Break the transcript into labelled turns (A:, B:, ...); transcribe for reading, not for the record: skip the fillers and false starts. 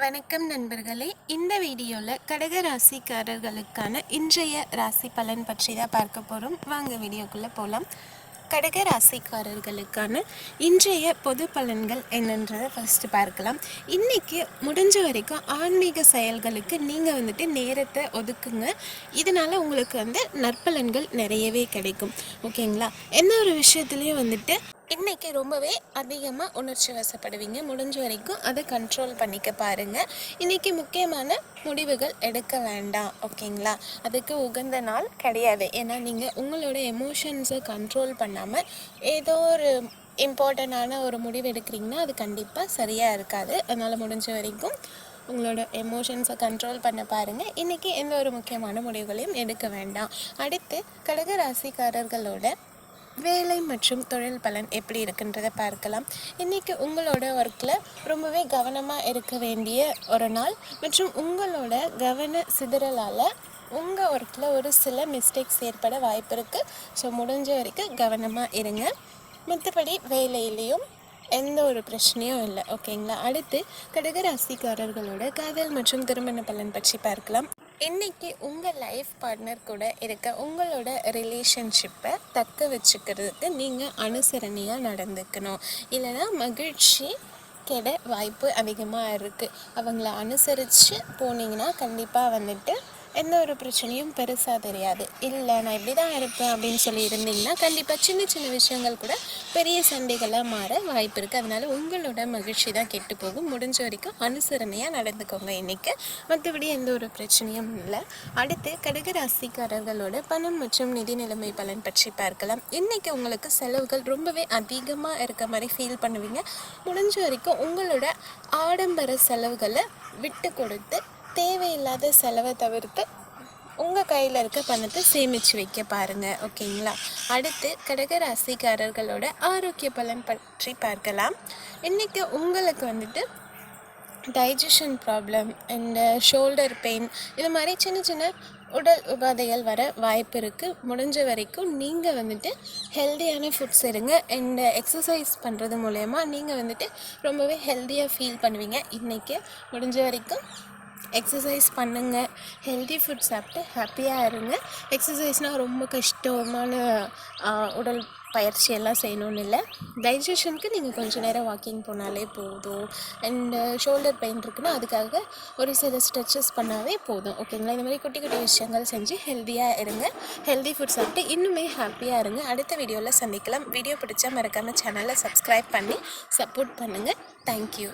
A: வணக்கம் நண்பர்களே. இந்த வீடியோவில் கடக ராசிக்காரர்களுக்கான இன்றைய ராசி பலன் பற்றி தான் பார்க்க போகிறோம். வாங்க வீடியோக்குள்ளே போகலாம். கடக ராசிக்காரர்களுக்கான இன்றைய பொது பலன்கள் என்னன்றதை ஃபஸ்ட்டு பார்க்கலாம். இன்றைக்கி முடிஞ்ச வரைக்கும் ஆன்மீக செயல்களுக்கு நீங்கள் நேரத்தை ஒதுக்குங்க. இதனால் உங்களுக்கு நற்பலன்கள் நிறையவே கிடைக்கும். ஓகேங்களா? எந்த ஒரு விஷயத்துலையும் இன்றைக்கி ரொம்பவே அதிகமாக உணர்ச்சி வசப்படுவீங்க. முடிஞ்ச வரைக்கும் அதை கண்ட்ரோல் பண்ணிக்க பாருங்கள். இன்றைக்கி முக்கியமான முடிவுகள் எடுக்க வேண்டாம். ஓகேங்களா? அதுக்கு உகந்த நாள் கிடையாது. ஏன்னா நீங்கள் உங்களோட எமோஷன்ஸை கண்ட்ரோல் பண்ணாமல் ஏதோ ஒரு இம்பார்ட்டண்டான ஒரு முடிவு எடுக்கிறீங்கன்னா அது கண்டிப்பாக சரியாக இருக்காது. அதனால் முடிஞ்ச வரைக்கும் உங்களோட எமோஷன்ஸை கண்ட்ரோல் பண்ண பாருங்கள். இன்றைக்கி எந்த ஒரு முக்கியமான முடிவுகளையும் எடுக்க வேண்டாம். அடுத்து கடக ராசிக்காரர்களோட வேலை மற்றும் தொழில் பலன் எப்படி இருக்குன்றதை பார்க்கலாம். இன்றைக்கி உங்களோட ஒர்க்கில் ரொம்பவே கவனமாக இருக்க வேண்டிய ஒரு நாள் மற்றும் உங்களோட கவன சிதறலால் உங்கள் ஒர்க்கில் ஒரு சில மிஸ்டேக்ஸ் ஏற்பட வாய்ப்பு இருக்குது. ஸோ முடிஞ்ச வரைக்கும் கவனமாக இருங்க. மற்றபடி வேலையிலையும் எந்த ஒரு பிரச்சனையும் இல்லை. ஓகேங்களா? அடுத்து கடக ராசிக்காரர்களோட காதல் மற்றும் திருமண பலன் பற்றி பார்க்கலாம். இன்றைக்கி உங்கள் லைஃப் பார்ட்னர் கூட இருக்க உங்களோட ரிலேஷன்ஷிப்பை தக்க வச்சுக்கிறதுக்கு நீங்கள் அனுசரணையாக நடந்துக்கணும். இல்லைனா மகிழ்ச்சி கெட வாய்ப்பு அதிகமாக இருக்குது. அவங்கள அனுசரித்து போனீங்கன்னா கண்டிப்பாக எந்த ஒரு பிரச்சனையும் பெருசாக தெரியாது. இல்லை நான் இப்படி தான் இருப்பேன் அப்படின்னு சொல்லி இருந்தீங்கன்னா கண்டிப்பாக சின்ன சின்ன விஷயங்கள் கூட பெரிய சண்டைகளாக மாற வாய்ப்பு இருக்குது. அதனால் உங்களோட மகிழ்ச்சி தான் கெட்டு போகும். முடிஞ்ச வரைக்கும் அனுசரணையாக நடந்துக்கோங்க இன்றைக்கி. மற்றபடி எந்த ஒரு பிரச்சனையும் இல்லை. அடுத்து கடக ராசிக்காரர்களோட பணம் மற்றும் நிதி நிலைமை பலன் பற்றி பார்க்கலாம். இன்றைக்கி உங்களுக்கு செலவுகள் ரொம்பவே அதிகமாக இருக்க மாதிரி ஃபீல் பண்ணுவீங்க. முடிஞ்ச வரைக்கும் உங்களோட ஆடம்பர செலவுகளை விட்டு கொடுத்து தேவையில்லாத செலவை தவிர்த்து உங்கள் கையில் இருக்க பணத்தை சேமித்து வைக்க பாருங்கள். ஓகேங்களா? அடுத்து கடக ராசிக்காரர்களோட ஆரோக்கிய பலன் பற்றி பார்க்கலாம். இன்றைக்கி உங்களுக்கு digestion problem and shoulder pain இது மாதிரி சின்ன சின்ன உடல் உபாதைகள் வர வாய்ப்பு இருக்குது. முடிஞ்ச வரைக்கும் நீங்கள் ஹெல்தியான ஃபுட்ஸ் எடுங்க. அண்ட் எக்ஸசைஸ் பண்ணுறது மூலயமா நீங்கள் ரொம்பவே ஹெல்த்தியாக ஃபீல் பண்ணுவீங்க. இன்றைக்கி முடிஞ்ச வரைக்கும் எக்ஸசைஸ் பண்ணுங்கள். ஹெல்தி ஃபுட் சாப்பிட்டு ஹாப்பியாக இருங்க. எக்ஸசைஸ்னால் ரொம்ப கஷ்டமான உடல் பயிற்சியெல்லாம் செய்யணும்னு இல்லை. டைஜஷனுக்கு நீங்கள் கொஞ்சம் நேரம் வாக்கிங் போனாலே போதும். அண்டு ஷோல்டர் பெயின் இருக்குன்னா அதுக்காக ஒரு சில ஸ்ட்ரெச்சஸ் பண்ணாவே போதும். ஓகேங்களா? இந்த மாதிரி குட்டி குட்டி விஷயங்கள் செஞ்சு ஹெல்த்தியாக இருங்க. ஹெல்தி ஃபுட் சாப்பிட்டு இன்னுமே ஹாப்பியாக இருங்க. அடுத்த வீடியோவில் சந்திக்கலாம். வீடியோ பிடிச்சா மறக்காமல் சேனலை சப்ஸ்கிரைப் பண்ணி சப்போர்ட் பண்ணுங்கள். தேங்க்யூ.